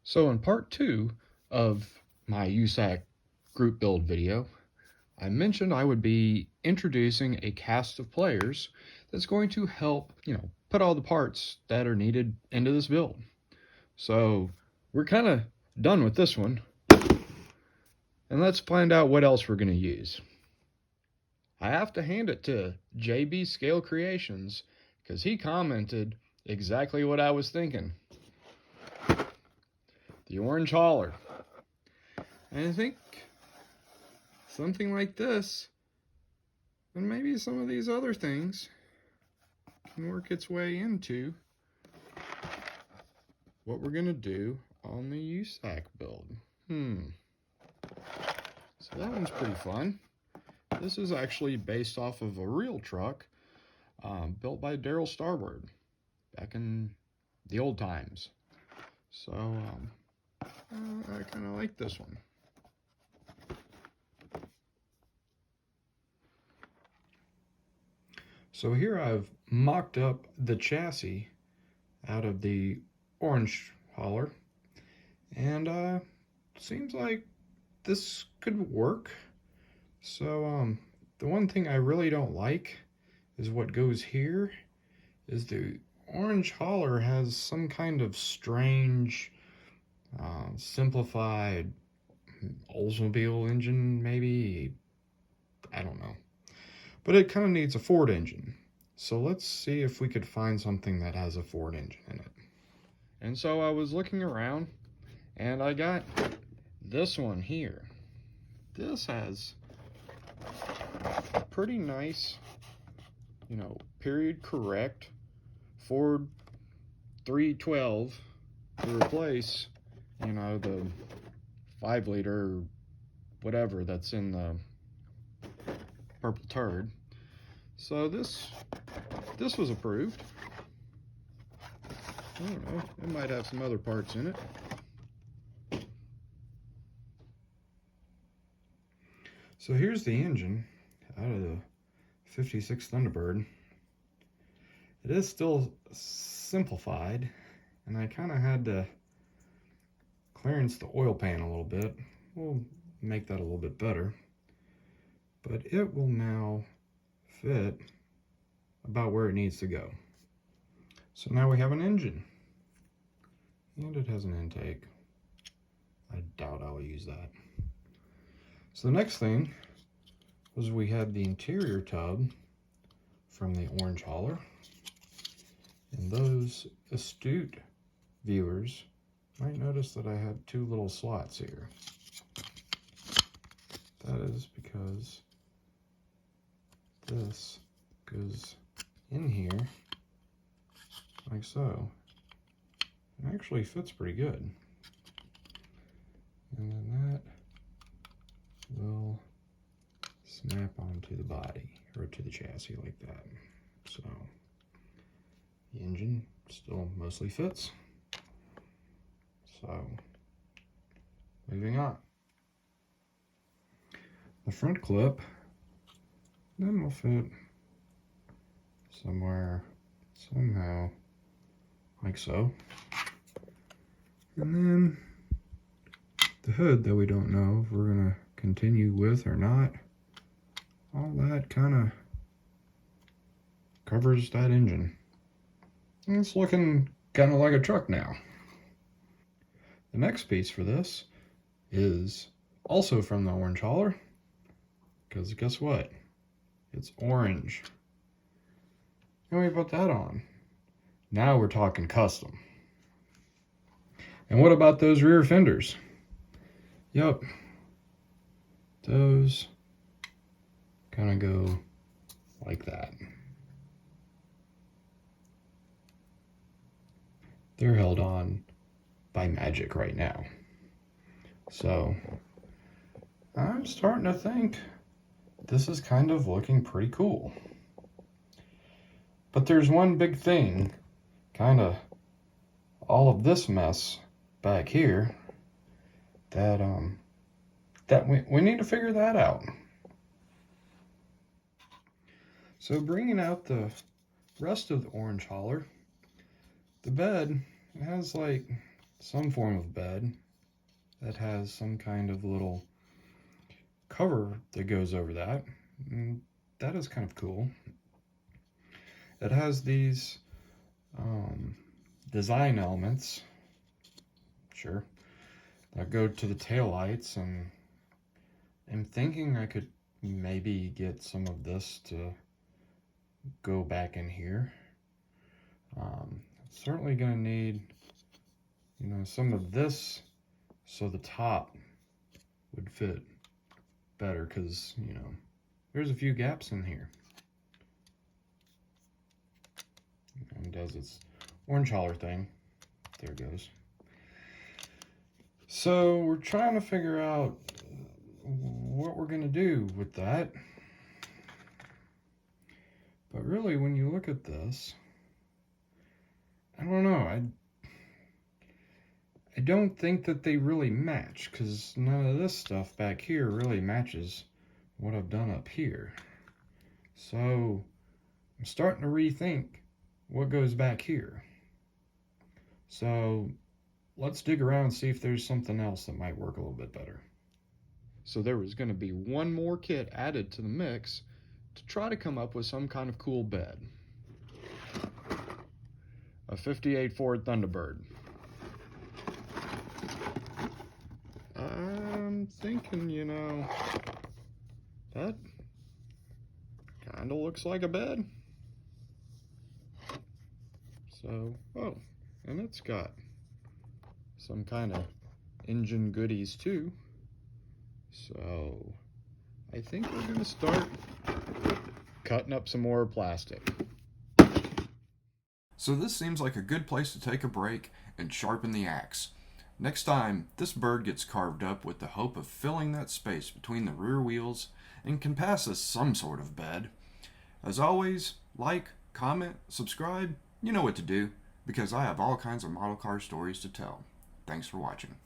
So in part 2 of my USACC group build video, I mentioned I would be introducing a cast of players that's going to help, put all the parts that are needed into this build. So we're kind of done with this one, and let's find out what else we're going to use. I have to hand it to JB Scale Creations because he commented exactly what I was thinking. The orange hauler. And I think something like this, and maybe some of these other things, can work its way into what we're going to do on the USACC build. So that one's pretty fun. This is actually based off of a real truck built by Daryl Starward back in the old times. So I kind of like this one. So here I've mocked up the chassis out of the orange hauler, and seems like this could work. So the one thing I really don't like is what goes here is the orange hauler has some kind of strange simplified Oldsmobile engine, maybe. I don't know. But it kind of needs a Ford engine. So let's see if we could find something that has a Ford engine in it. And so I was looking around, and I got this one here. This has a pretty nice, period correct Ford 312 to replace, the 5-liter whatever that's in the purple turd. So this was approved. I don't know, it might have some other parts in it. So here's the engine out of the 56 Thunderbird. It is still simplified, and I kind of had to clearance the oil pan a little bit. We'll make that a little bit better. But it will now fit about where it needs to go. So now we have an engine, and it has an intake. I doubt I'll use that. So the next thing was we had the interior tub from the orange hauler, and those astute viewers might notice that I had 2 little slots here. That is because this goes in here like so. It actually fits pretty good. And then that will snap onto the body, or to the chassis like that. So the engine still mostly fits. So moving on. The front clip then will fit somewhere, somehow, like so. And then the hood that we don't know if we're gonna continue with or not, all that kind of covers that engine. And it's looking kind of like a truck now. The next piece for this is also from the orange hauler, because guess what? It's orange. And we put that on. Now we're talking custom. And what about those rear fenders? Yep. Those kind of go like that. They're held on by magic right now. So I'm starting to think this is kind of looking pretty cool. But there's one big thing, kind of all of this mess back here, that we need to figure that out. So bringing out the rest of the orange hauler, the bed has like some form of bed that has some kind of little cover that goes over that. And that is kind of cool. It has these design elements, sure, that go to the taillights, and I'm thinking I could maybe get some of this to go back in here. Certainly gonna need, some of this so the top would fit better, because, there's a few gaps in here. And does its orange hauler thing. There it goes. So we're trying to figure out what we're gonna do with that. But really, when you look at this, I don't know. I don't think that they really match, because none of this stuff back here really matches what I've done up here. So I'm starting to rethink what goes back here. So let's dig around and see if there's something else that might work a little bit better. So there was going to be one more kit added to the mix to try to come up with some kind of cool bed. A 58 Ford Thunderbird. I'm thinking, that kind of looks like a bed. So, oh, and it's got some kind of engine goodies too. So, I think we're going to start cutting up some more plastic. So this seems like a good place to take a break and sharpen the axe. Next time, this bird gets carved up with the hope of filling that space between the rear wheels and can pass as some sort of bed. As always, like, comment, subscribe, you know what to do, because I have all kinds of model car stories to tell. Thanks for watching.